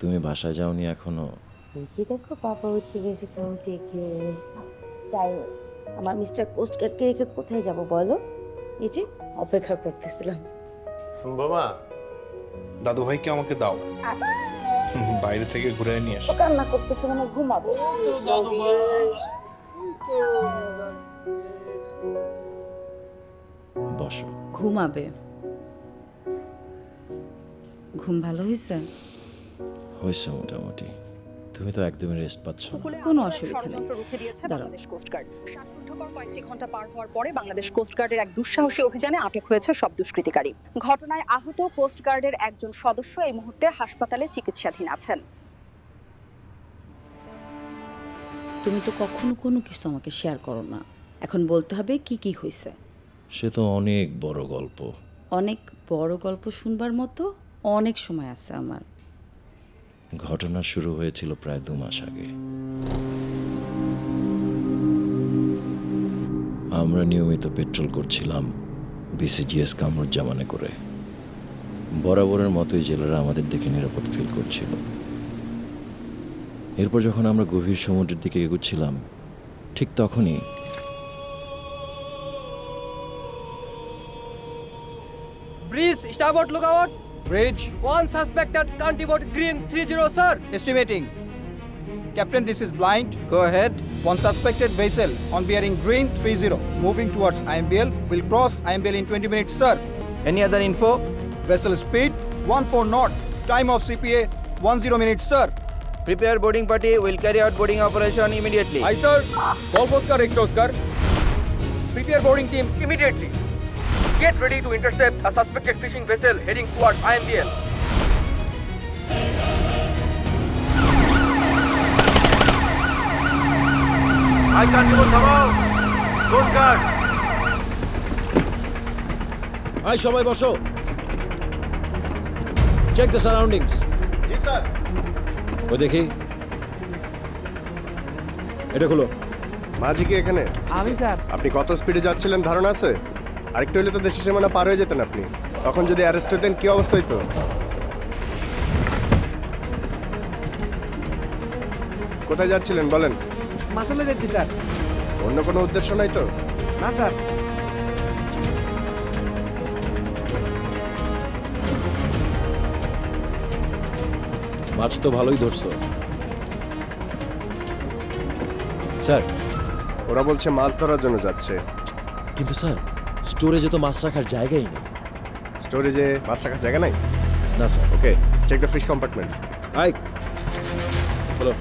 তুমি বাসায় যাওনি এখনো? বেশি দেখো বাবা হচ্ছে বেশি ঘুম থেকে যাই হোক, আমার মিস্টার কোস্টগার্ডকে রেখে কোথায় যাব বলো? এই যে অপেক্ষা করতেছিলাম। বাবা, দাদু ভাইকে আমাকে দাও, আচ্ছা বাইরে থেকে ঘুরে নিয়ে আসি। ও কান্না করতেছে মানে ঘুমাবো। বসো। ঘুমাবে। ঘুম ভালো হয়েছে? হয়েছে মোটামুটি। তুমি তো একদমই রেস্ট পাচ্ছ না। কোনো অসুবিধা নেই। ষড়যন্ত্র রুখে দিয়েছে দাঁড়াও। বাংলাদেশ কোস্টগার্ড। শ্বাসরুদ্ধকর কয়েকটি ঘন্টা পার হওয়ার পরে বাংলাদেশ কোস্টগার্ডের এক দুঃসাহসী অভিযানে আটক হয়েছে সব দুষ্কৃতিকারী। ঘটনায় আহত কোস্টগার্ডের একজন সদস্য এই মুহূর্তে হাসপাতালে চিকিৎসাধীন আছেন। তুমি তো কখনো কোনো কিছু আমাকে শেয়ার করো না, এখন বলতে হবে কি কি হয়েছে। সে তো অনেক বড় গল্প। অনেক বড় গল্প শুনবার মতো অনেক সময় আছে আমার। ঘটনা শুরু হয়েছিল প্রায় 2 মাস আগে। আমরা নিয়মিত পেট্রোল করছিলাম বিসিজিএস কামরুজ্জামানে করে। বরাবরের মতোই জেলেরা আমাদের দেখে নিরাপদ ফিল করছিল। এরপর যখন আমরা গভীর সমুদ্রের দিকে এগোচ্ছিলাম, ঠিক তখনই Breeze, starboard lookout. Bridge, One suspected county-boat green 30, sir. estimating. Captain, this is blind. Go ahead. One suspected vessel on bearing green 30, moving towards IMBL. Will cross IMBL in 20 minutes, sir. Any other info? Vessel speed 14 knot. Time of CPA 10 minutes, sir. Prepare boarding party. Will carry out boarding operation immediately. Aye, sir. Golf Oscar, X Oscar. Prepare boarding team immediately. Get ready to intercept a suspected fishing vessel heading towards IMBL. I can't even come out. Coast Guard. আই সবাই বসো। Check the surroundings. জি sir. ও দেখি, এটা খুলো। মাঝি কি এখানে? আমি স্যার। আপনি কত স্পিডে যাচ্ছিলেন ধারণা আছে? আরেকটু হলে তো দেশের সীমানা পার হয়ে যেতেন আপনি। তখন যদি অ্যারেস্ট হতেন কি অবস্থা হইতো? কোথায় যাচ্ছিলেন বলেন? মাসলে যাচ্ছি স্যার। অন্য কোনো উদ্দেশ্য নাই তো? না স্যার। মাছ তো ভালোই ধরছো স্যার। ওরা বলছে মাছ ধরার জন্য যাচ্ছে। কিন্তু স্যার, স্টোরেজে তো মাছ রাখার জায়গাই নেই। স্টোরেজে মাছ রাখার জায়গা নাই? না sir. Okay, check the fish compartment. আই হলো।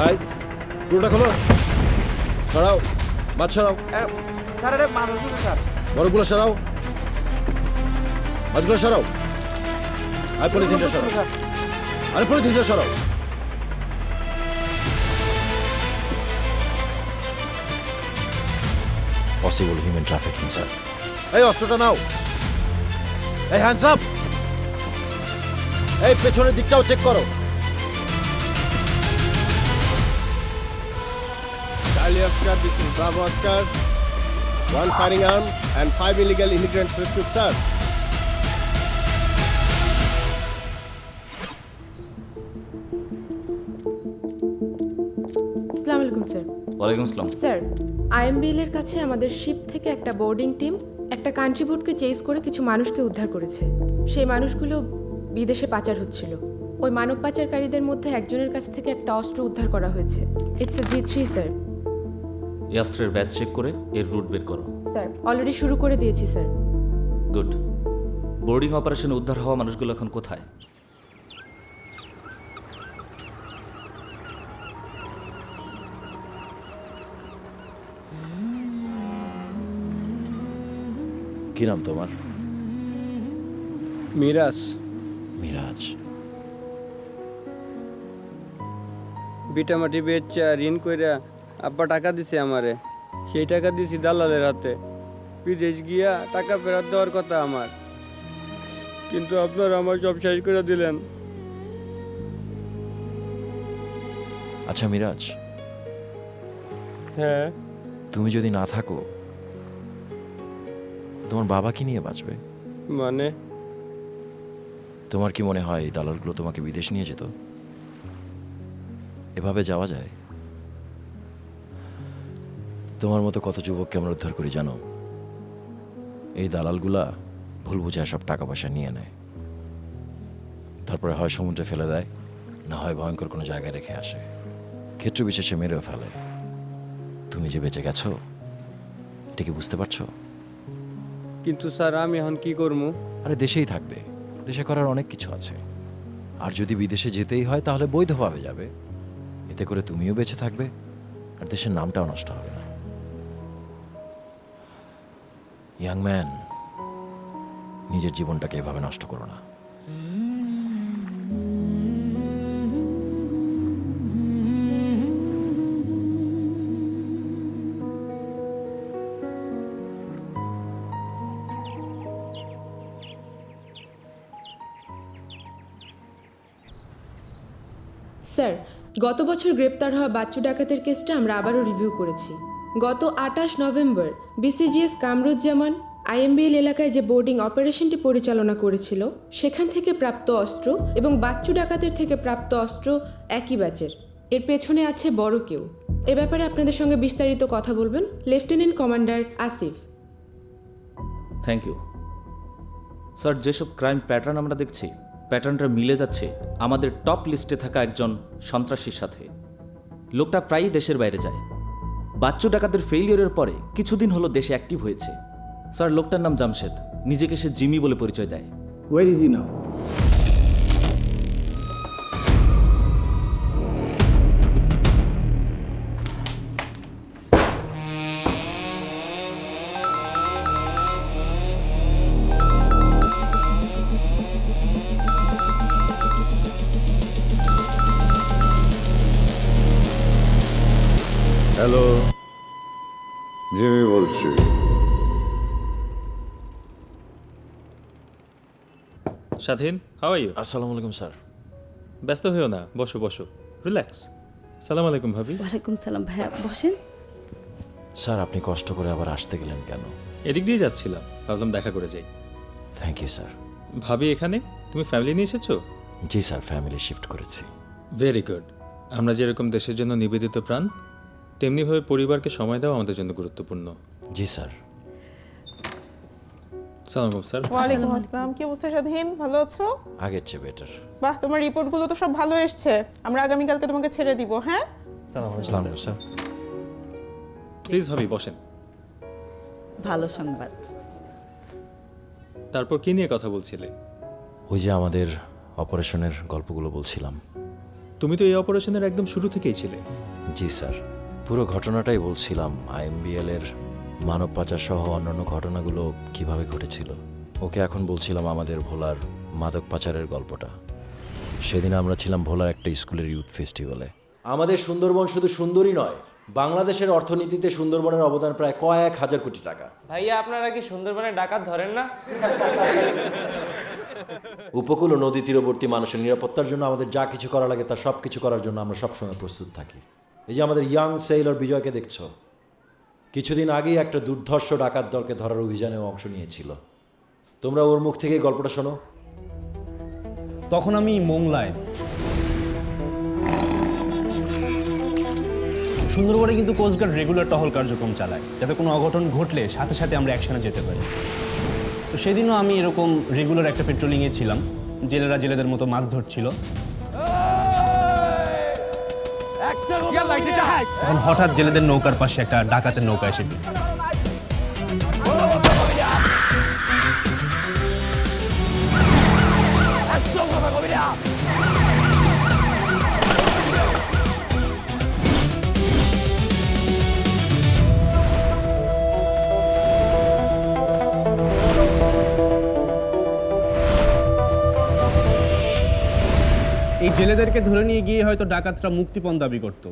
আই পুরোটা খোলো। সরাও মাছ, সরাও। স্যার এটা মাছ আছে স্যার। বড়গুলো সরাও, মাছগুলো সরাও। আর পলিথিনটা সরাও। আর পলিথিনটা সরাও। Possible human trafficking sir. এই অস্ত্রটা নাও। এই হ্যান্ডস আপ। এই পেছনের দিকটাও চেক করো। Charlie Oscar, this is Bravo Oscar. 1 firing arm and 5 illegal immigrants rescued, sir. আসসালামু আলাইকুম স্যার। ওয়ালাইকুম আসসালাম। স্যার, আইএমবিএল এর কাছে আমাদের শিপ থেকে একটা বোর্ডিং টিম একটা কান্ট্রি বোটকে চেজ করে কিছু মানুষকে উদ্ধার করেছে। সেই মানুষগুলো বিদেশে পাচার হচ্ছিল। ওই মানব পাচারকারীদের মধ্যে একজনের কাছ থেকে একটা অস্ত্র উদ্ধার করা হয়েছে। It's a G3 sir. এই অস্ত্রের ব্যাচ চেক করে এর রুট বের করো। স্যার অলরেডি শুরু করে দিয়েছি স্যার। গুড। বোর্ডিং অপারেশনে উদ্ধার হওয়া মানুষগুলো এখন কোথায়? কি নাম তোমার? মিরাজ, মিরাজ। বিটামাটি বেচা ঋণ কইরা আব্বা টাকা দিছে আমারে। সেই টাকা দিছি দালালের হাতে। বিদেশ গিয়া টাকা ফেরত দেওয়ার কথা আমার, কিন্তু আপনারা আমার সব শেষ করে দিলেন। আচ্ছা মিরাজ, হ্যাঁ, তুমি যদি না থাকো তোমার বাবা কি নিয়ে বাঁচবে? মানে তোমার কি মনে হয় এই দালালগুলো তোমাকে বিদেশ নিয়ে যেত? এভাবে যাওয়া যায়? তোমার মতো কত যুবককে আমরা উদ্ধার করি জানো? এই দালালগুলা ভুল বুঝে সব টাকা পয়সা নিয়ে নেয়, তারপরে হয় সমুদ্রে ফেলে দেয়, না হয় ভয়ঙ্কর কোনো জায়গায় রেখে আসে, ক্ষেত্র বিশেষে মেরেও ফেলে। তুমি যে বেঁচে গেছো এটা কি বুঝতে পারছো? কিন্তু স্যার আমি এখন কি করবো? আরে দেশেই থাকবে, দেশে করার অনেক কিছু আছে। আর যদি বিদেশে যেতেই হয় তাহলে বৈধভাবে যাবে, এতে করে তুমিও বেঁচে থাকবে আর দেশের নামটাও নষ্ট হবে না। ইয়াং ম্যান, নিজের জীবনটাকে এভাবে নষ্ট করো না। স্যার, গত বছর গ্রেপ্তার হওয়া বাচ্চু ডাকাতের কেসটা আমরা আবারও রিভিউ করেছি। গত 28 নভেম্বর বিসিজিএস কামরুজ্জামান আইএমবিএল এলাকায় যে বোর্ডিং অপারেশনটি পরিচালনা করেছিল সেখান থেকে প্রাপ্ত অস্ত্র এবং বাচ্চু ডাকাতের থেকে প্রাপ্ত অস্ত্র একই ব্যাচের। এর পেছনে আছে বড় কেউ। এ ব্যাপারে আপনাদের সঙ্গে বিস্তারিত কথা বলবেন lieutenant commander Asif. Thank you sir. যেসব ক্রাইম প্যাটার্ন আমরা দেখছি, প্যাটার্নটা মিলে যাচ্ছে আমাদের টপ লিস্টে থাকা একজন সন্ত্রাসীর সাথে। লোকটা প্রায়ই দেশের বাইরে যায়। বাচ্চু ডাকাতের ফেইলিয়রের পরে কিছুদিন হলো দেশে অ্যাক্টিভ হয়েছে। স্যার, লোকটার নাম জামশেদ, নিজেকে সে জিমি বলে পরিচয় দেয়। Where is he now? Hello, Jimmy বলছি। স্বাধীন, হাউ আর ইউ? আসসালামু আলাইকুম স্যার। ব্যস্ত হয়েও না, বসো বসো, রিল্যাক্স। সালাম আলাইকুম ভাবি। ওয়ালাইকুম সালাম ভাইয়া, বসেন। স্যার, আপনি কষ্ট করে আবার আসতে গেলেন কেন? এদিক দিয়ে যাচ্ছিলাম, ভাবলাম দেখা করে যাই। Thank you sir. ভাবি এখানে? তুমি ফ্যামিলি নিয়ে এসেছো? জি স্যার, ফ্যামিলি শিফট করেছি। Very good. আমরা যেরকম দেশের জন্য নিবেদিত প্রাণ, তেমনিভাবে পরিবারকে সময় দেওয়া আমাদের জন্য গুরুত্বপূর্ণ। জি স্যার। সালাম স্যার। ওয়ালাইকুম আসসালাম। কি অবস্থা স্বাধীন, ভালো আছো? আগের চেয়ে বেটার। বাহ, তোমার রিপোর্টগুলো তো সব ভালো এসছে। আমরা আগামীকালকে তোমাকে ছেড়ে দিব। হ্যাঁ, আসসালামু আলাইকুম স্যার। প্লিজ ভাবি বসেন। ভালো সংবাদ। তারপর কি নিয়ে কথা বলছিলে? ওই যে আমাদের অপারেশনের গল্পগুলো বলছিলাম। তুমি তো এই অপারেশনের একদম শুরু থেকেই ছিলে। জি স্যার, পুরো ঘটনাটাই বলছিলাম। আইএমবিএল এর মানব পাচার সহ অন্যান্য ঘটনাগুলো কিভাবে ঘটেছিল। ওকে এখন বলছিলাম আমাদের ভোলার মাদক পাচারের গল্পটা। সেদিন আমরা ছিলাম ভোলার একটা স্কুলের ইউথ ফেস্টিভ্যালে। আমাদের সুন্দরবন শুধু সুন্দরই নয়, বাংলাদেশের অর্থনীতিতে সুন্দরবনের অবদান প্রায় কয়েক হাজার কোটি টাকা। ভাইয়া, আপনারা কি সুন্দরবনে ডাকাত ধরেন না? উপকূল ও নদী তীরবর্তী মানুষের নিরাপত্তার জন্য আমাদের যা কিছু করা লাগে তার সব কিছু করার জন্য আমরা সবসময় প্রস্তুত থাকি। এই যে আমাদের ইয়াং সেইলর বিজয়কে দেখছো, কিছুদিন আগেই একটা দুর্ধর্ষ ডাকাত দলকে ধরার অভিযানে অংশ নিয়েছিল। তোমরা ওর মুখ থেকে গল্পটা শোনো। তখন আমি মোংলায়, সুন্দরবনে কিন্তু কোস্টগার্ড রেগুলার টহল কার্যক্রম চালায়, যাতে কোনো অঘটন ঘটলে সাথে সাথে আমরা অ্যাকশনে যেতে পারি। তো সেদিনও আমি এরকম রেগুলার একটা পেট্রোলিংয়ে ছিলাম। জেলেরা জেলেদের মতো মাছ ধরছিল। তখন হঠাৎ জেলেদের নৌকার পাশে একটা ডাকাতের নৌকা এসে ভিড়। এই জেলেদেরকে ধরে নিয়ে গিয়ে হয়তো ডাকাতরা মুক্তিপণ দাবি করত।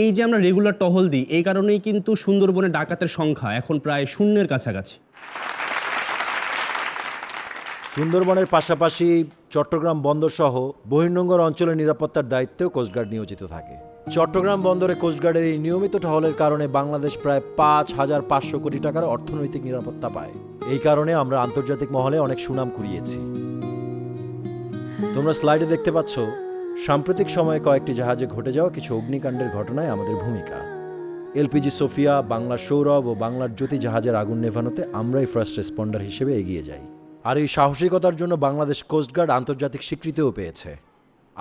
এই যে আমরা রেগুলার টহল দিই, এই কারণেই কিন্তু সুন্দরবনে ডাকাতের সংখ্যা এখন প্রায় শূন্যের কাছাকাছি। সুন্দরবনের পাশাপাশি চট্টগ্রাম বন্দর সহ বহির্নোঙর অঞ্চলের নিরাপত্তার দায়িত্বেও কোস্টগার্ড নিয়োজিত থাকে। চট্টগ্রাম বন্দরে কোস্টগার্ডের এই নিয়মিত টহলের কারণে বাংলাদেশ প্রায় 5,500 কোটি টাকার অর্থনৈতিক নিরাপত্তা পায়। এই কারণে আমরা আন্তর্জাতিক মহলে অনেক সুনাম কুড়িয়েছি। তোমরা স্লাইডে দেখতে পাচ্ছ সাম্প্রতিক সময়ে কয়েকটি জাহাজে ঘটে যাওয়া কিছু অগ্নিকাণ্ডের ঘটনায় আমাদের ভূমিকা। এলপিজি সোফিয়া, বাংলার সৌরভ ও বাংলার জ্যোতি জাহাজের আগুন নেভানোতে আমরাই ফার্স্ট রেসপন্ডার হিসেবে এগিয়ে যাই। আর এই সাহসিকতার জন্য বাংলাদেশ কোস্টগার্ড আন্তর্জাতিক স্বীকৃতিও পেয়েছে।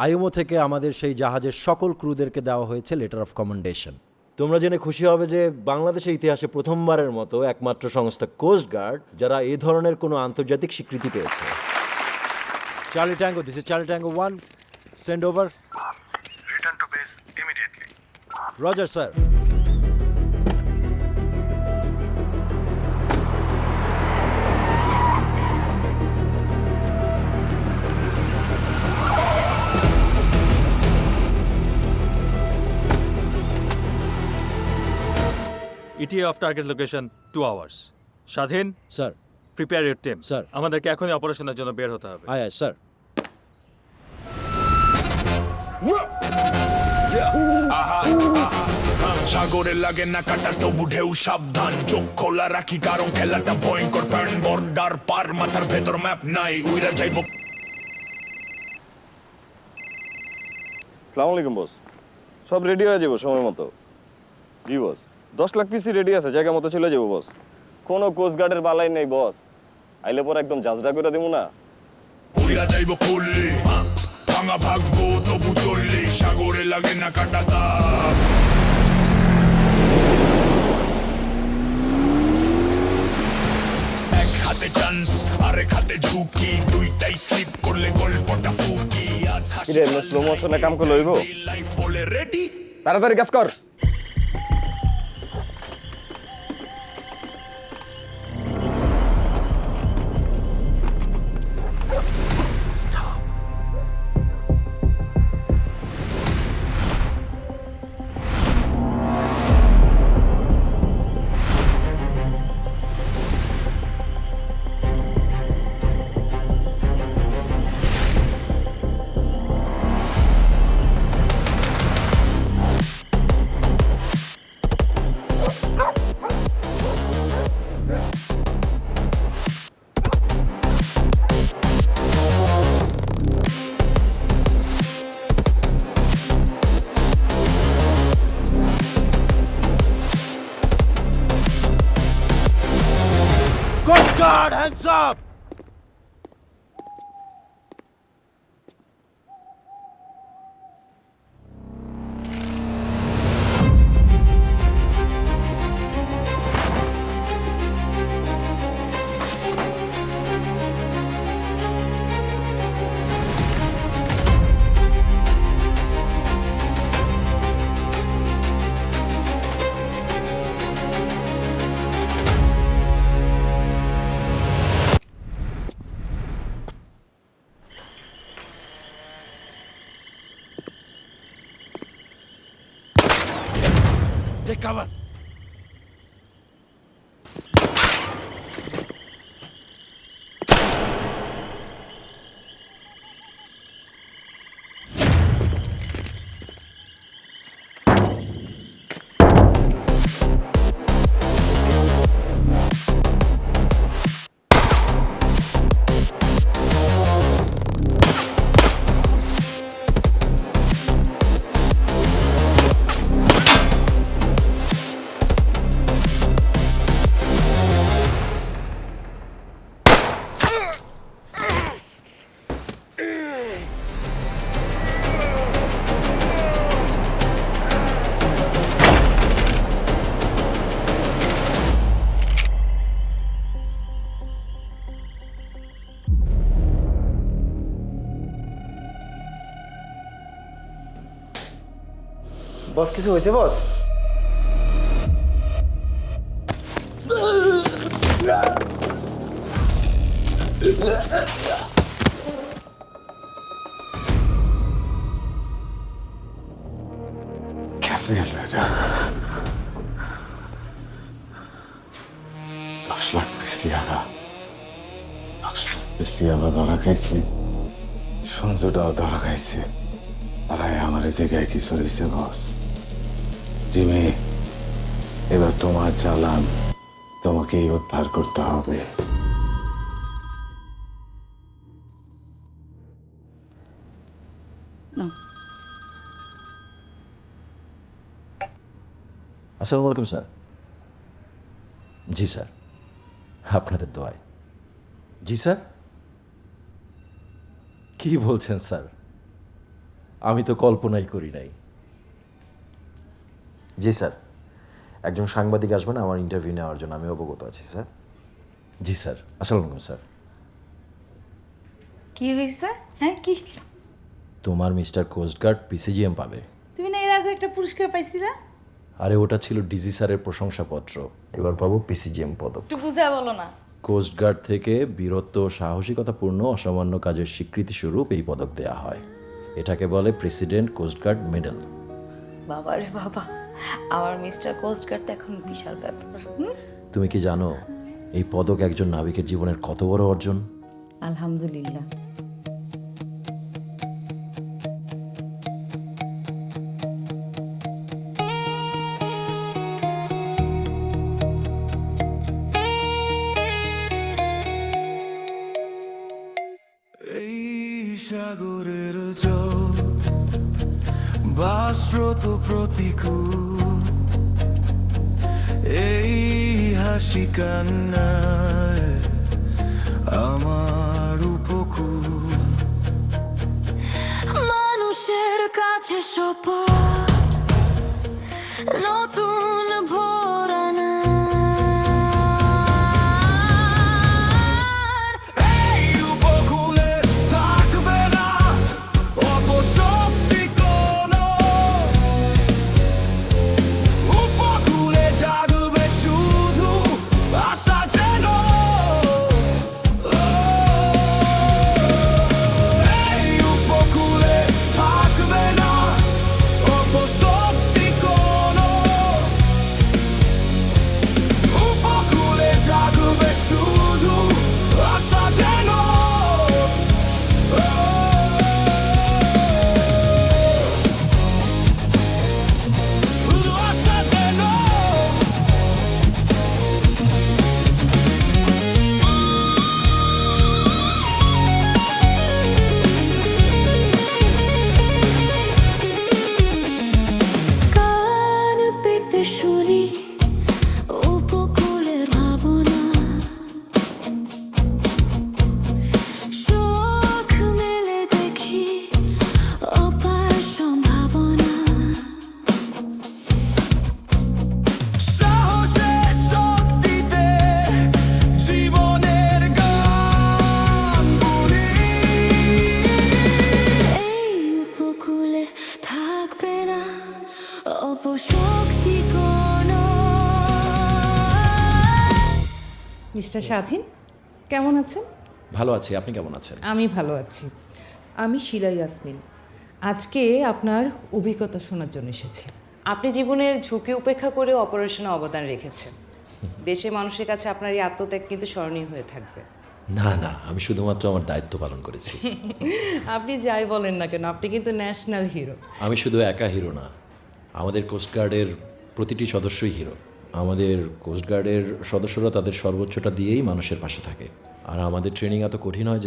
আইএমও থেকে আমাদের সেই জাহাজের সকল ক্রুদেরকে দেওয়া হয়েছে লেটার অফ কমেন্ডেশন। তোমরা জেনে খুশি হবে যে বাংলাদেশের ইতিহাসে প্রথমবারের মতো একমাত্র সংস্থা কোস্টগার্ড যারা এই ধরনের কোনো আন্তর্জাতিক স্বীকৃতি পেয়েছে। Charlie tango, this is Charlie tango 1, send over. Return to base immediately. Roger sir. ETA of target location 2 hours. স্বাধীন sir. Prepare your team. Sir. আমাদেরকে এখনই অপারেশনের জন্য বের হতে হবে। আয় আয় স্যার। সাগরে লাগে না কাটা তবু ঢেউ সাবধান, চোখ খোলা রাখি কারণ খেলাটা ভয়ঙ্কর। প্যান বর্ডার পার, মাথার ভেতর ম্যাপ নাই, উইরা যাইব। আসসালামু আলাইকুম বস। সব রেডি হয়ে যাবো সময় মতো। জি বস, 10 লাখ পিসি রেডি আছে, জায়গা মতো চলে যাবো বস। কোনো কোস্টগার্ডের বালাই নেই বস, আইলে পর একদম জাজরা করে দেবো না। উইরা যাইব খুললে ভাঙা ভাগবো তবু চললে, সাগরে লাগে না কাটা তাপ। এক হাতে চান্স আরেক হাতে ঝুঁকি, দুইটাই স্লিপ করলে গল্পটা ফুকি। আজ কিরে স্লো মোশনে কাম করে লইব, লাইফ বলে রেডি, তাড়াতাড়ি কাজ কর। Coast Guard, hands up! Take cover. বস কিছু হয়েছে বস? ধরা খাইছে, সঞ্জুটাও ধরা খাইছে। আর আমার জায়গায় কিছু হয়েছে বস। জিমি, এবার তোমার চালান, তোমাকেই উদ্ধার করতে হবে। আসসালামু আলাইকুম স্যার। জি স্যার, আপনাদের দোয়ায়। জি স্যার। কি বলছেন স্যার? আমি তো কল্পনাই করি নাই। জি স্যার, একজন সাংবাদিক আসবেন আমার ইন্টারভিউ নেওয়ার জন্য, আমি অবগত আছি স্যার। জি স্যার। আসসালামু আলাইকুম স্যার। কি হয়েছে? হ্যাঁ কি? তোমার মিস্টার কোস্টগার্ড পিসিজিএম পাবে। তুমি না এর আগে একটা পুরস্কার পাইছিলা? আরে ওটা ছিল ডিজি স্যারের প্রশংসাপত্র, এবার পাবো পিসিজিএম পদক। একটু বুঝা বলো না। কোস্টগার্ড থেকে বীরত্ব ও সাহসিকতাপূর্ণ অসামান্য কাজের স্বীকৃতি স্বরূপ এই পদক দেয়া হয়। এটাকে বলে প্রেসিডেন্ট কোস্টগার্ড মেডেল। বাবা রে বাবা, আমার মিস্টার কোস্টগার্ড তো এখন বিশাল ব্যাপার। তুমি কি জানো এই পদক একজন নাবিকের জীবনের কত বড় অর্জন? আলহামদুলিল্লাহ। এই সাগরের জল বাস্রোত প্রতিকূল, এই হাসি কান্নায় আমার উপকূল। মানুষের কাছে শপথ নতুন ভোরানা, এই উপকূলে থাকবে না অপশক্তি কোনো, উপকূলে জাগবে শুধু আশা যেন। এই উপকূলে থাকবে না অপশক্তি কোনো, উপকূলে জাগবে শুধু আশা যেন। শুধু আশা যেন। কান পেতে শুনি উপকূলের ভাবনা, চোখ মেলে দেখি অপার সম্ভাবনা। সাহসের শক্তিতে জীবনের গান বলি। এই উপকূলে থাকবে না অপশক্তি কোনো। মিস্টার স্বাধীন, কেমন আছেন? ভালো আছি, আপনি কেমন আছেন? আমি ভালো আছি। আমি শিলা ইয়াসমিন। আজকে আপনার অভিজ্ঞতা শোনার জন্য এসেছি। আপনি জীবনের ঝুঁকি উপেক্ষা করে অপারেশনে অবদান রেখেছেন। দেশের মানুষের কাছে আপনার এই আত্মত্যাগ কিন্তু স্মরণীয় হয়ে থাকবে। না না, আমি শুধুমাত্র আমার দায়িত্ব পালন করেছি। আপনি যাই বলেন না কেন, আপনি কিন্তু ন্যাশনাল হিরো। আমি শুধু একা হিরো না, আমাদের কোস্টগার্ডের প্রতিটি সদস্যই হিরো। আমাদের কোস্টগার্ডের সদস্যরা তাদের সর্বোচ্চটা দিয়েই মানুষের পাশে থাকে। আর আমাদের ট্রেনিং এত কঠিন হয়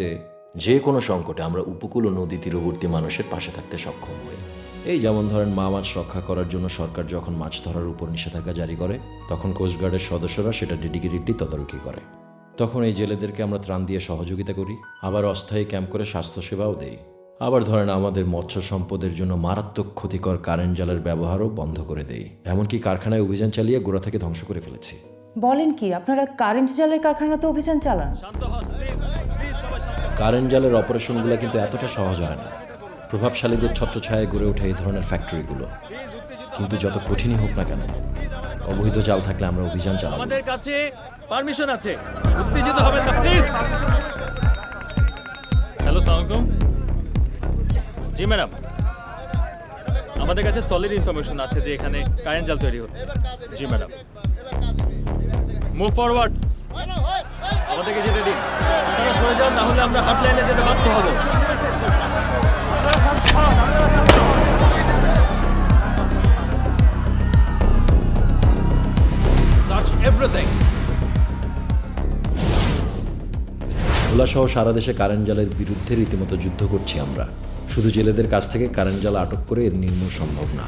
যে কোনো সংকটে আমরা উপকূল ও নদী তীরবর্তী মানুষের পাশে থাকতে সক্ষম হই। এই যেমন ধরেন মাছ রক্ষা করার জন্য সরকার যখন মাছ ধরার উপর নিষেধাজ্ঞা জারি করে, তখন কোস্টগার্ডের সদস্যরা সেটা ডেডিকেটেডলি তদারকি করে। তখন এই জেলেদেরকে আমরা ত্রাণ দিয়ে সহযোগিতা করি, আবার অস্থায়ী ক্যাম্প করে স্বাস্থ্যসেবাও দেই। আবার ধরেন আমাদের মৎস্য সম্পদের জন্য মারাত্মক ক্ষতিকর কারেন্ট জালের ব্যবহারও বন্ধ করে দেই। এমনকি কারখানায় অভিযান চালিয়ে গোড়া থেকে ধ্বংস করে ফেলেছি। বলেন কি, আপনারা কারেন্ট জালের কারখানাতে অভিযান চালান? কারেন্ট জালের অপারেশনগুলো কিন্তু এতটা সহজ হয় না। প্রভাবশালীদের ছত্রছায়ায় গড়ে ওঠে এই ধরনের ফ্যাক্টরিগুলো। কিন্তু যত কঠিনই হোক না কেন, অবৈধ জাল থাকলে আমরা অভিযান চালাবো। আমাদের কাছে পারমিশন আছে, উত্তেজিত হবেন না প্লিজ। হ্যালো, আসসালামু আলাইকুম। জি ম্যাডাম, আমাদের কাছে সলিড ইনফরমেশন আছে যে এখানে কারেন্ট জাল তৈরি হচ্ছে। জি ম্যাডাম, মুভ ফরওয়ার্ড। আমাদেরকে যেতে দিন। আপনারা সরে যান, না হলে আমরা হটলাইনে যেতে বাধ্য হব। Search everything. ভোলাসহ সারা দেশে কারেন্ট জালের বিরুদ্ধে রীতিমতো যুদ্ধ করছি আমরা। শুধু জেলেদের কাছ থেকে কারেন্ট জাল আটক করে এর নির্মূল সম্ভব না।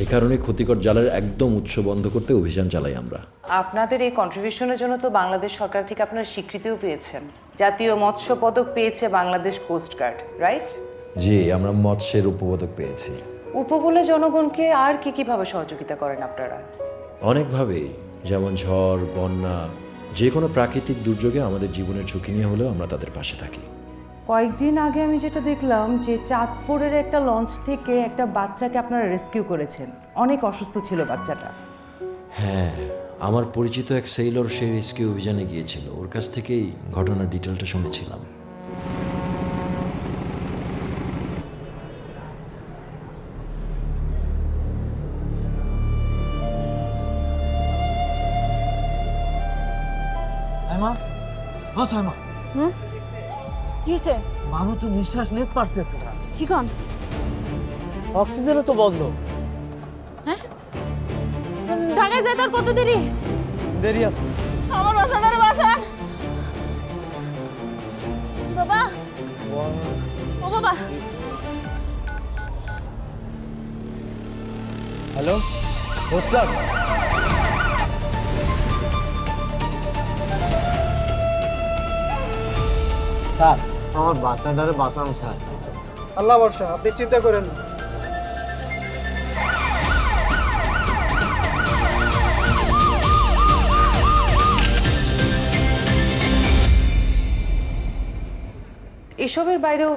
এ কারণে ক্ষতিকর জালের একদম উৎস বন্ধ করতে অভিযান চালাই আমরা। আপনাদের এই কন্ট্রিবিউশনের জন্য তো বাংলাদেশ সরকার থেকে আপনারা স্বীকৃতিও পেয়েছেন। জাতীয় মৎস্য পদক পেয়েছে বাংলাদেশ কোস্টগার্ড, রাইট? জি, আমরা মৎস্যের উপপদক পেয়েছি। উপকূলের জনগণকে আর কি কিভাবে সহযোগিতা করেন আপনারা? অনেকভাবেই, যেমন ঝড়, বন্যা, যে কোনো প্রাকৃতিক দুর্যোগে আমাদের জীবনের ঝুঁকি নিয়ে হলেও আমরা তাদের পাশে থাকি। কয়েকদিন আগে আমি যেটা দেখলাম যে চাঁদপুরের একটা লঞ্চ থেকে একটা বাচ্চাকে আপনারা রেস্কিউ করেছেন, অনেক অসুস্থ ছিল বাচ্চাটা। হ্যাঁ, আমার পরিচিত এক সেইলর সেই রেস্কিউ অভিযানে গিয়েছিল, ওর কাছ থেকেই ঘটনার ডিটেলটা শুনেছিলাম। মানুষ তো নিঃশ্বাস নিতে পারতেছে না। কি কন? অক্সিজেনও তো বন্ধ। হ্যাঁ, ঢাকায় যেতে আর কত দেরি? দেরি আছে। আমার বাসাটারে বাঁচান বাবা। ও বাবা, হ্যালো কোস্টগার্ড, স্যার আমার বাচ্চাটারে বাঁচান স্যার। আল্লাহ ভরসা, আপনি চিন্তা করেন না। এসবের বাইরেও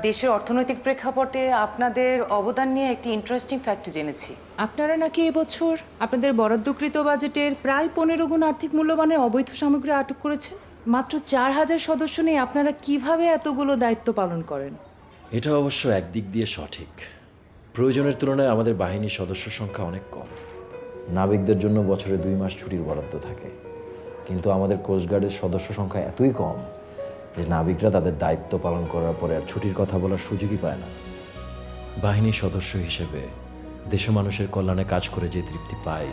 দেশের অর্থনৈতিক প্রেক্ষাপটে আপনাদের অবদান নিয়ে একটি ইন্টারেস্টিং ফ্যাক্ট জেনেছি। আপনারা নাকি এবছর আপনাদের বরাদ্দকৃত বাজেটের প্রায় 15 গুণ আর্থিক মূল্যমানের অবৈধ সামগ্রী আটক করেছেন। মাত্র 4000 সদস্য নিয়ে আপনারা কিভাবে এতগুলো দায়িত্ব পালন করেন? এটা অবশ্য একদিক দিয়ে সঠিক। প্রয়োজনের তুলনায় আমাদের বাহিনীর সদস্য সংখ্যা অনেক কম। নাবিকদের জন্য বছরে 2 মাস ছুটির বরাদ্দ থাকে, কিন্তু আমাদের কোস্টগার্ডের সদস্য সংখ্যা এতই কম যে নাবিকরা তাদের দায়িত্ব পালন করার পরে আর ছুটির কথা বলার সুযোগই পায় না। বাহিনীর সদস্য হিসেবে দেশ মানুষের কল্যাণে কাজ করে যে তৃপ্তি পায়,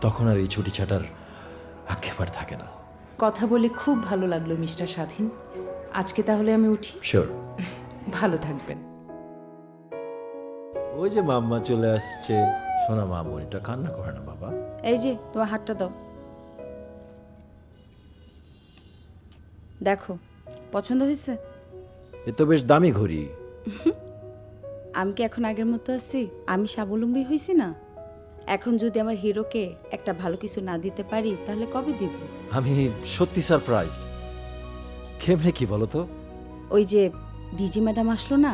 তখন আর এই ছুটি ছাটার আক্ষেপ থাকে না। কথা বলে খুব ভালো লাগলো মিস্টার স্বাধীন। আজকে তাহলে আমি উঠি। শিওর। ভালো থাকবেন। ওই যে মাম্মা চলে আসছে। শোনা মা, মনিটা কান্না করে না বাবা। এই যে তোমার হাতটা দাও, দেখো পছন্দ হয়েছে? এ তো বেশ দামি ঘড়ি। আমি কি এখন আগের মতো আছি? আমি স্বাবলম্বী হয়েছি না? এখন যদি আমার হিরোকে একটা ভালো কিছু না দিতে পারি তাহলে কবে দিব? আমি সত্যি সারপ্রাইজড। কেমনে কি বলো তো? ওই যে ডিজি ম্যাডাম আসলো না,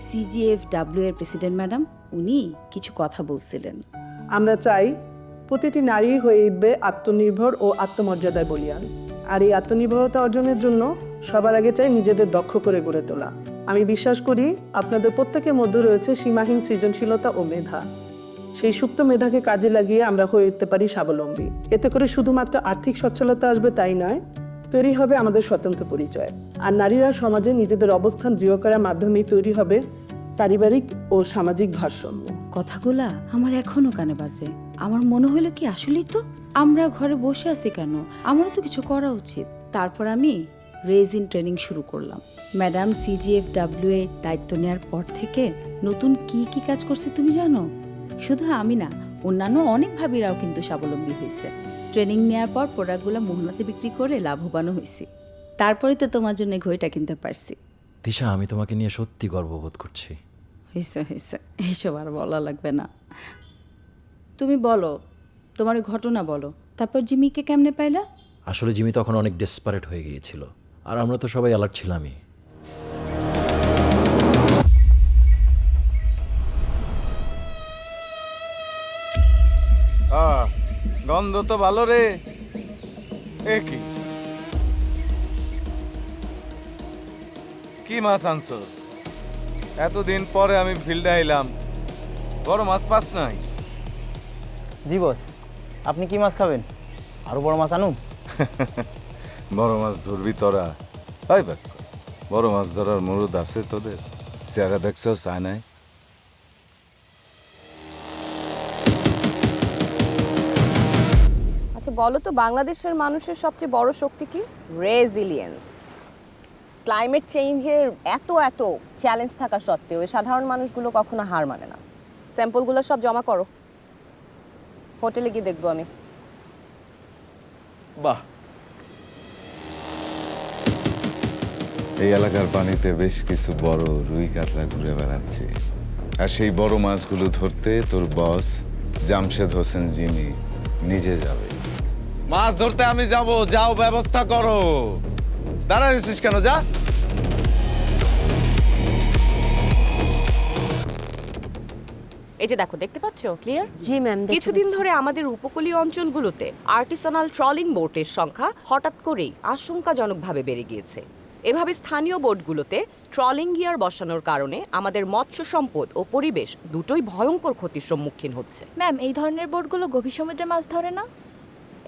CGFW এর প্রেসিডেন্ট ম্যাডাম, উনি কিছু কথা বলছিলেন। আমরা চাই প্রতিটি নারী হয়ে উঠবে আত্মনির্ভর ও আত্মমর্যাদায় বলিয়ান। আর এই আত্মনির্ভরতা অর্জনের জন্য সবার আগে চাই নিজেদের দক্ষ করে গড়ে তোলা। আমি বিশ্বাস করি আপনাদের প্রত্যেকের মধ্যে রয়েছে সীমাহীন সৃজনশীলতা ও মেধা। সেই সুপ্ত মেধাকে কাজে লাগিয়ে আমরা হয়ে উঠতে পারি স্বাবলম্বী। এতে করে শুধুমাত্র আর্থিক সচ্ছলতা আসবে তাই নয়, তৈরি হবে আমাদের স্বতন্ত্র পরিচয়। আর নারীরা সমাজে নিজেদের অবস্থান দৃঢ় করার মাধ্যমেই তৈরি হবে পারিবারিক ও সামাজিক ভারসাম্য। কথাগুলা আমার এখনো কানে বাজে। আমার মনে হলো কি আসলেই তো আমরা ঘরে বসে আছি কেন, আমারও তো কিছু করা উচিত। তারপর আমি রেজিন ট্রেনিং শুরু করলাম। ম্যাডাম CGFW এর দায়িত্ব নেওয়ার পর থেকে নতুন কি কি কাজ করছে তুমি জানো? শুধু আমি না, অন্যান্য অনেক ভাবিরাও কিন্তু স্বাবলম্বী হয়েছে। ট্রেনিং নেওয়ার পর প্রোডাক্টগুলো মোহনাতে বিক্রি করে লাভবানও হয়েছি। তারপরে তো তোমার জন্য ঘড়িটা কিনতে পারছি। তিশা, আমি তোমাকে নিয়ে সত্যি গর্ববোধ করছি। হয়েছে হয়েছে, এইসব আর বলা লাগবে না। তুমি বলো, তোমার ওই ঘটনা বলো। তারপর জিমিকে কেমনে পাইলা? আসলে জিমি তখন অনেক ডেসপারেট হয়ে গিয়েছিল, আর আমরা তো সবাই অ্যালার্ট ছিলামই। গন্ধ তো ভালো রে। এ কি মাছ আনছস? এতদিন পরে আমি ফিল্ডে আইলাম, বড় মাছ পাস নাই? জি বস, আপনি কি মাছ খাবেন? আরো বড় মাছ আনুন? বড় মাছ ধরবি তোরা? ভাই বাক, বড় মাছ ধরার মুরুদ আছে তোদের? চেহারা দেখছো চায় নাই? আচ্ছা বলো তো, বাংলাদেশের মানুষের সবচেয়ে বড় শক্তি কি? রেজিলিয়েন্স। ক্লাইমেট চেঞ্জের এত চ্যালেঞ্জ থাকা সত্ত্বেও এই সাধারণ মানুষগুলো কখনো হার মানে না। স্যাম্পলগুলো সব জমা করো, হোটেলে গিয়ে দেখবো আমি। বাহ, এই এলাকার পানিতে বেশ কিছু বড় রুই কাতলা ঘুরে বেড়াচ্ছে, আর সেই বড় মাছগুলো ধরতে তোর বস জামশেদ হোসেন জিমি নিজে যাবে। মাছ ধরতে আমি যাব, যাও ব্যবস্থা করো। দাঁড়ায় রয়েছিস কেন, যা। এই যে দেখো, দেখতে পাচ্ছো ক্লিয়ার? জি ম্যাম। কিছুদিন ধরে আমাদের উপকূলীয় অঞ্চলগুলোতে আর্টিসানাল ট্রলিং বোটের সংখ্যা হঠাৎ করেই আশঙ্কাজনকভাবে বেড়ে গিয়েছে। এভাবে স্থানীয় বোটগুলোতে ট্রলিং গিয়ার বসানোর কারণে আমাদের মৎস্য সম্পদ ও পরিবেশ দুটোই ভয়ঙ্কর ক্ষতির সম্মুখীন হচ্ছে। ম্যাম, এই ধরনের বোটগুলো গভীর সমুদ্রে মাছ ধরে না?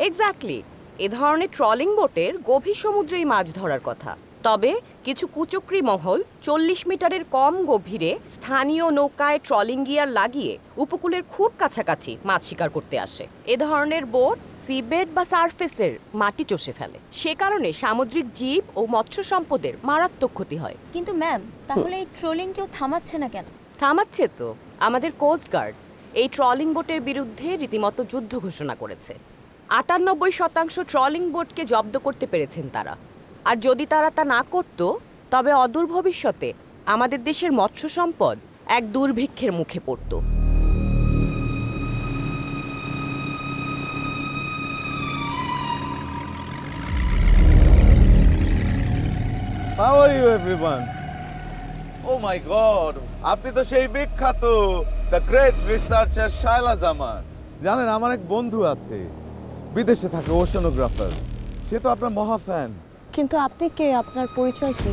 এক্স্যাক্টলি, এ ধরনের ট্রলিং বোটের গভীর সমুদ্রেই মাছ ধরার কথা। তবে কিছু কুচক্রী মহল 40 মিটারের কম গভীরে স্থানীয় নৌকায় ট্রলিং গিয়ার লাগিয়ে উপকূলের খুব কাছাকাছি মাছ শিকার করতে আসে। এ ধরনের বোট সিবেড বা সারফেসের মাটি চষে ফেলে, সে কারণে সামুদ্রিক জীব ও মৎস্য সম্পদের মারাত্মক ক্ষতি হয়। কিন্তু ম্যাম, তাহলে এই ট্রোলিং কেউ থামাচ্ছে না কেন? থামাচ্ছে তো আমাদের কোস্ট গার্ড। এই ট্রলিং বোটের বিরুদ্ধে রীতিমতো যুদ্ধ ঘোষণা করেছে। 98% ট্রলিং বোটকে জব্দ করতে পেরেছেন তারা। আর যদি তারা তা না করত, তবে অদূর ভবিষ্যতে আমাদের দেশের মৎস্য সম্পদ এক দুর্ভিক্ষের মুখে পড়ত। How are you everyone? Oh my God! আপনি তো সেই বিখ্যাত দ্য গ্রেট রিসার্চার শায়লা জামান। জানেন, আমার এক বন্ধু আছে, বিদেশে থাকে, ওশানোগ্রাফার। সে তো আপনার মহা ফ্যান। কিন্তু আপনি কে? আপনার পরিচয় কি?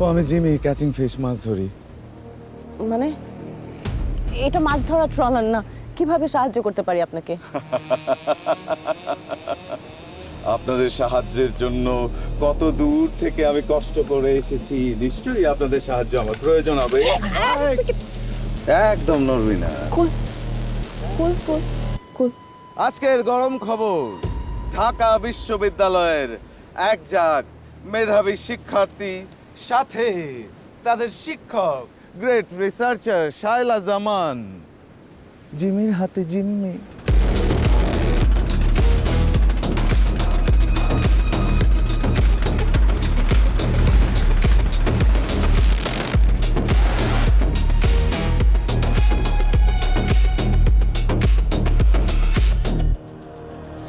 ও, আমি জিমি, ক্যাচিং ফিশ, মাছ ধরি। মানে এটা মাছ ধরা ট্রলার না, কিভাবে সাহায্য করতে পারি আপনাকে? আপনাদের সাহায্যের জন্য কত দূর থেকে আমি কষ্ট করে এসেছি, নিশ্চয়ই আপনাদের সাহায্য আমার প্রয়োজন হবে। একদম নড়বি না। আজকের গরম খবর, ঢাকা বিশ্ববিদ্যালয়ের একজাক মেধাবী শিক্ষার্থী সাথে তাদের শিক্ষক গ্রেট রিসার্চার শায়লা জামান, জিমির হাতে জিম্মি।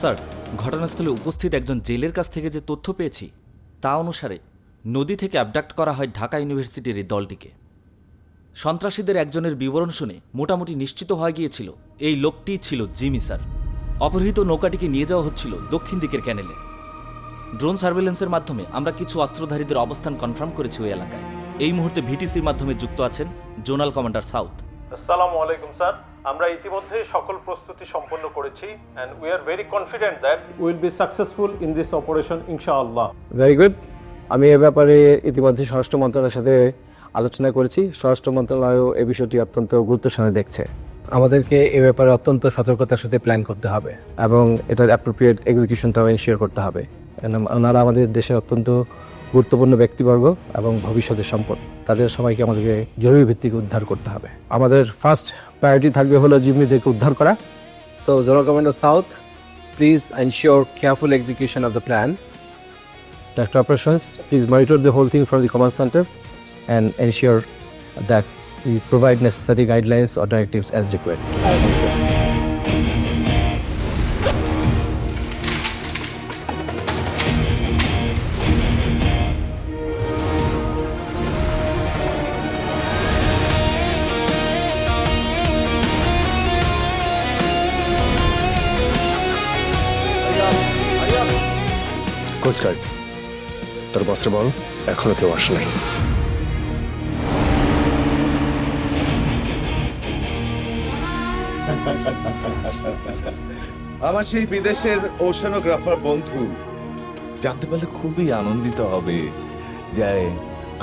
স্যার, ঘটনাস্থলে উপস্থিত একজন জেলের কাছ থেকে যে তথ্য পেয়েছি তা অনুসারে নদী থেকে অ্যাবডাক্ট করা হয় ঢাকা ইউনিভার্সিটির এই দলটিকে। সন্ত্রাসীদের একজনের বিবরণ শুনে মোটামুটি নিশ্চিত হয়ে গিয়েছিল এই লোকটিই ছিল জিমি স্যার। অপহৃত নৌকাটিকে নিয়ে যাওয়া হচ্ছিল দক্ষিণ দিকের ক্যানেলে। ড্রোন সার্ভেলেন্সের মাধ্যমে আমরা কিছু অস্ত্রধারীদের অবস্থান কনফার্ম করেছি ওই এলাকায়। এই মুহূর্তে ভিটিসির মাধ্যমে যুক্ত আছেন জোনাল কমান্ডার সাউথ। আসসালামু আলাইকুম স্যার, আমরা ইতিমধ্যে সকল প্রস্তুতি সম্পন্ন করেছি and we are very confident that we will be successful in this operation ইনশাআল্লাহ। Very good. আমি এ ব্যাপারে ইতিমধ্যে স্বরাষ্ট্র মন্ত্রণালয়ের সাথে আলোচনা করেছি। স্বরাষ্ট্র মন্ত্রণালয় এই বিষয়টি অত্যন্ত গুরুত্বের সাথে দেখছে। আমাদেরকে এ ব্যাপারে অত্যন্ত সতর্কতার সাথে প্ল্যান করতে হবে এবং এটার অ্যাপ্রোপ্রিয়েট এক্সিকিউশনটাও এনশিওর করতে হবে। ওনারা আমাদের দেশের অত্যন্ত গুরুত্বপূর্ণ ব্যক্তিবর্গ এবং ভবিষ্যতের সম্পদ, তাদের সবাইকে আমাদেরকে জরুরি ভিত্তিকে উদ্ধার করতে হবে। আমাদের ফার্স্ট প্রায়োরিটি থাকবে হলো জিম্মিদেরকে উদ্ধার করা। So zonal commander south, please ensure careful execution of the plan. Director Operations, please monitor the whole thing from the command center and ensure that we provide necessary guidelines or directives as required. Coast guard, তোর বসরে বল এখনো কেউ আসে নাই। আমার সেই বিদেশের ওশানোগ্রাফার বন্ধু জানতে পারলে খুবই আনন্দিত হবে যে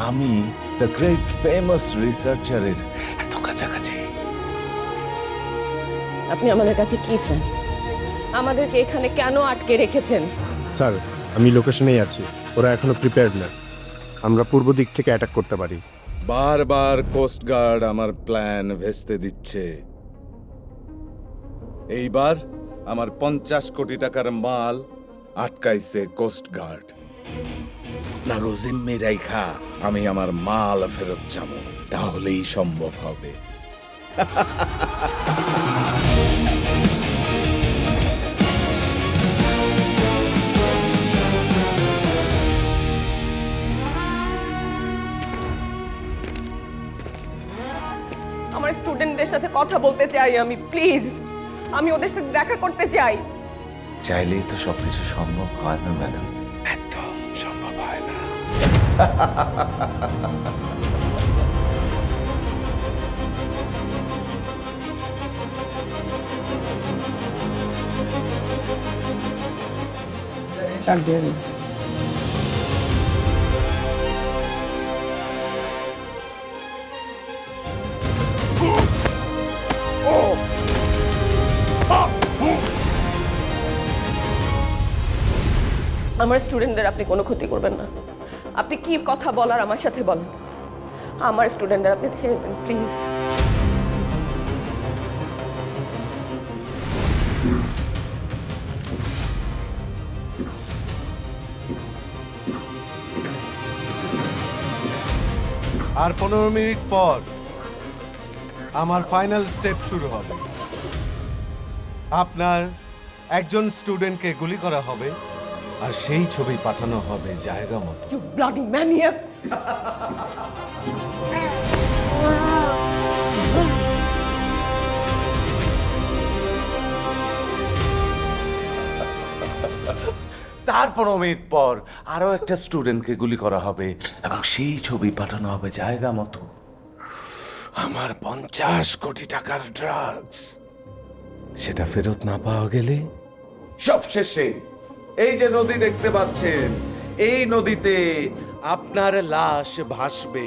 আমি দ্য গ্রেট ফেমাস রিসার্চারের এত কাছাকাছি। আপনি আমাদের কাছে কি চান? আমাদেরকে এখানে কেন আটকে রেখেছেন? স্যার, আমি লোকেশনেই আছি, ওরা এখনো প্রিপেয়ার্ড না। আমরা পূর্ব দিক থেকে অ্যাটাক করতে পারি। বারবার কোস্ট গার্ড আমার প্ল্যান ভেস্তে দিচ্ছে। এইবার আমার 50 কোটি টাকার মাল আটকাইছে কোস্ট গার্ড। নাগো জিম্মি রাইখা আমি আমার মাল ফেরত যাবো, তাহলেই সম্ভব হবে। আমার স্টুডেন্টদের সাথে কথা বলতে চাই আমি, প্লিজ। আমি ওদের সাথে দেখা করতে চাই। চাইলেই তো সবকিছু সম্ভব হয় না ম্যাডাম, একদম সম্ভব হয় না। আমার স্টুডেন্টদের আপনি কোনো ক্ষতি করবেন না। আপনি কি কথা বলার আমার সাথে বলেন। আমার স্টুডেন্টদের আপনি ছেড়ে দেন প্লিজ। আর 15 মিনিট পর আমার ফাইনাল স্টেপ শুরু হবে। আপনার একজন স্টুডেন্টকে গুলি করা হবে আর সেই ছবি পাঠানো হবে জায়গা মতো। You bloody maniac! তার 15 মিনিট পর আরো একটা স্টুডেন্টকে গুলি করা হবে এবং সেই ছবি পাঠানো হবে জায়গা মতো। আমার 50 কোটি টাকার ড্রাগস সেটা ফেরত না পাওয়া গেলে সবশেষে এই যে নদী দেখতে পাচ্ছেন, এই নদীতে আপনার লাশ ভাসবে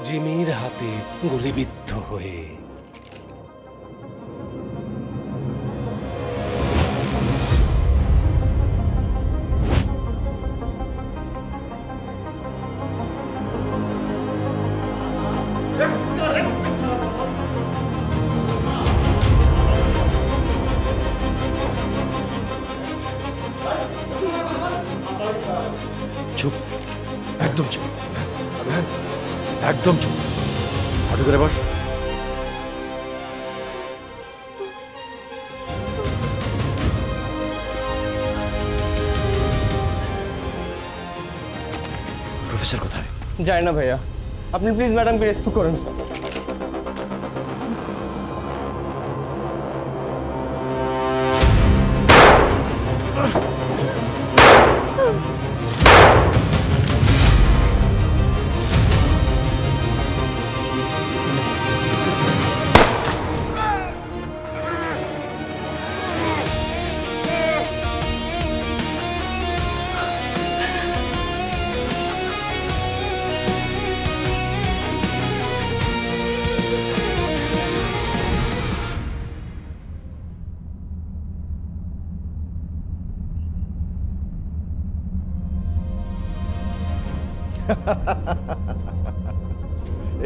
জিমির হাতে গুলিবিদ্ধ হয়ে। চুপ, একদম চুপ, একদম চুপ। হাঁটু করে বস। প্রফেসর কোথায়? যায় না ভাইয়া, আপনি প্লিজ ম্যাডামকে রেস্কিউ করুন।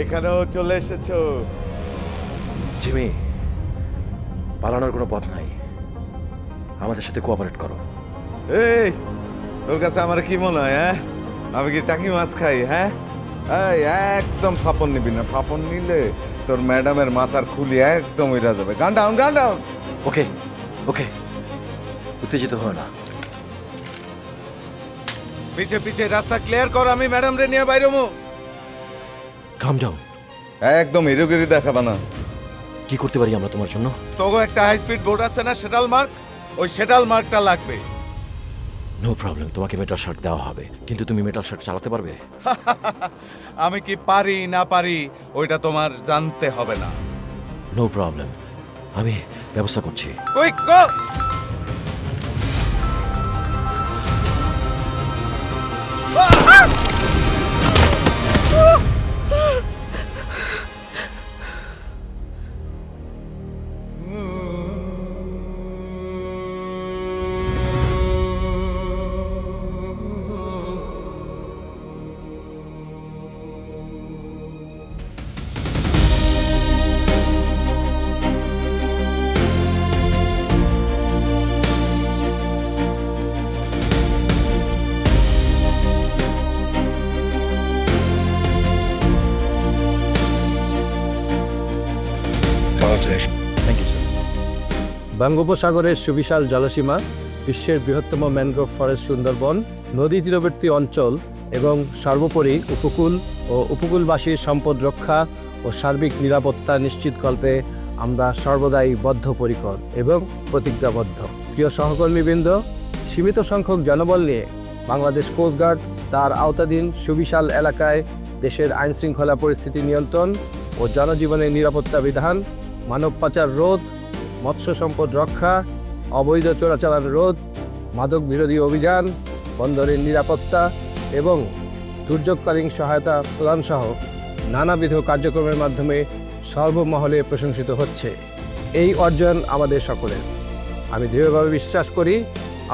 এখানেও চলে এসেছো। জিমি, পালানোর কোনো পথ নাই, আমাদের সাথে কোঅপারেট করো। এই তোর কাছে আমার কি মনে হয়? হ্যাঁ, আমি কি টাকি মাছ খাই? হ্যাঁ, এই একদম ফাপন নিবি না, ফাপন নিলে তোর ম্যাডামের মাথার খুলি একদম উড়া যাবে। গান ডাউন, গান ডাউন। ওকে ওকে, উত্তেজিত হয় না। পিছে পিছে রাস্তা ক্লিয়ার কর, আমি ম্যাডাম রে নিয়ে বাইরে মু। কাম ডাউন। একদম হিরোগিরি দেখাবা না। কি করতে পারি আমরা তোমার জন্য? তোগো একটা হাই স্পিড বোট আছে না, সেটাল মার্ক, ওই সেটাল মার্কটা লাগবে। নো প্রবলেম, তোমাকে মেটাল শার্ট দেওয়া হবে, কিন্তু তুমি মেটাল শার্ট চালাতে পারবে? আমি কি পারি না পারি ওইটা তোমার জানতে হবে না। নো প্রবলেম, আমি ব্যবস্থা করছি। Quick go. Congratulation. Thank you sir. বঙ্গোপসাগরের সুবিশাল জলসীমা, বিশ্বের বৃহত্তম ম্যানগ্রোভ ফরেস্ট সুন্দরবন, নদী তীরবর্তী অঞ্চল এবং সর্বোপরি উপকূল ও উপকূলবাসীর সম্পদ রক্ষা ও সার্বিক নিরাপত্তা নিশ্চিতকল্পে আমরা সর্বদাই বদ্ধপরিকর এবং প্রতিজ্ঞাবদ্ধ। প্রিয় সহকর্মীবৃন্দ, সীমিত সংখ্যক জনবল নিয়ে বাংলাদেশ কোস্টগার্ড তার আওতাধীন সুবিশাল এলাকায় দেশের আইনশৃঙ্খলা পরিস্থিতি নিয়ন্ত্রণ ও জনজীবনের নিরাপত্তা বিধান, মানব পাচার রোধ, মৎস্য সম্পদ রক্ষা, অবৈধ চোরাচালান রোধ, মাদক বিরোধী অভিযান, বন্দরের নিরাপত্তা এবং দুর্যোগকালীন সহায়তা প্রদানসহ নানাবিধ কার্যক্রমের মাধ্যমে সর্বমহলে প্রশংসিত হচ্ছে। এই অর্জন আমাদের সকলের। আমি দৃঢ়ভাবে বিশ্বাস করি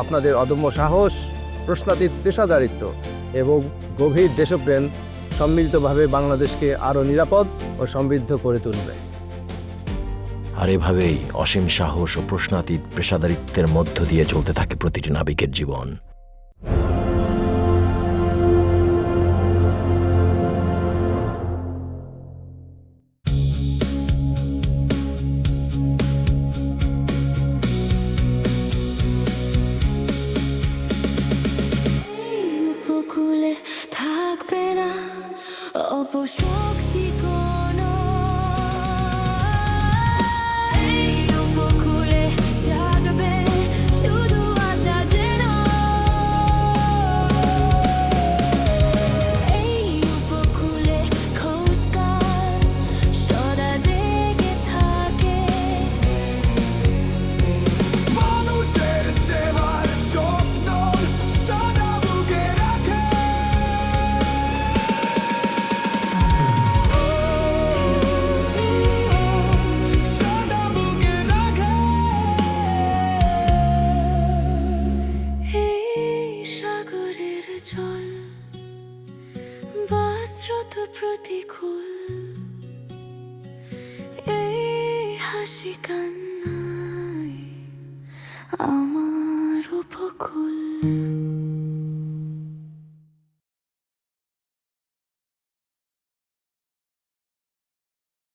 আপনাদের অদম্য সাহস, প্রশ্নাতীত পেশাদারিত্ব এবং গভীর দেশপ্রেম সম্মিলিতভাবে বাংলাদেশকে আরও নিরাপদ ও সমৃদ্ধ করে তুলবে। আর এভাবেই অসীম সাহস ও প্রশ্নাতীত পেশাদারিত্বের মধ্য দিয়ে চলতে থাকে প্রতিটি নাবিকের জীবন। উপকূলে থাকবে না অপশক্তি কোনো, এই উপকূলে জাগবে শুধু আশা যেন, এই উপকূলে কোস্টগার্ড সদা জেগে থাকে। মানুষের সেবার স্বপ্ন সদা বুকে রাখে। সদা বুকে রাখে। এই সাগরের জল বা স্রোত প্রতিকূল, এই হাসি কান্নায় আমার উপকূল।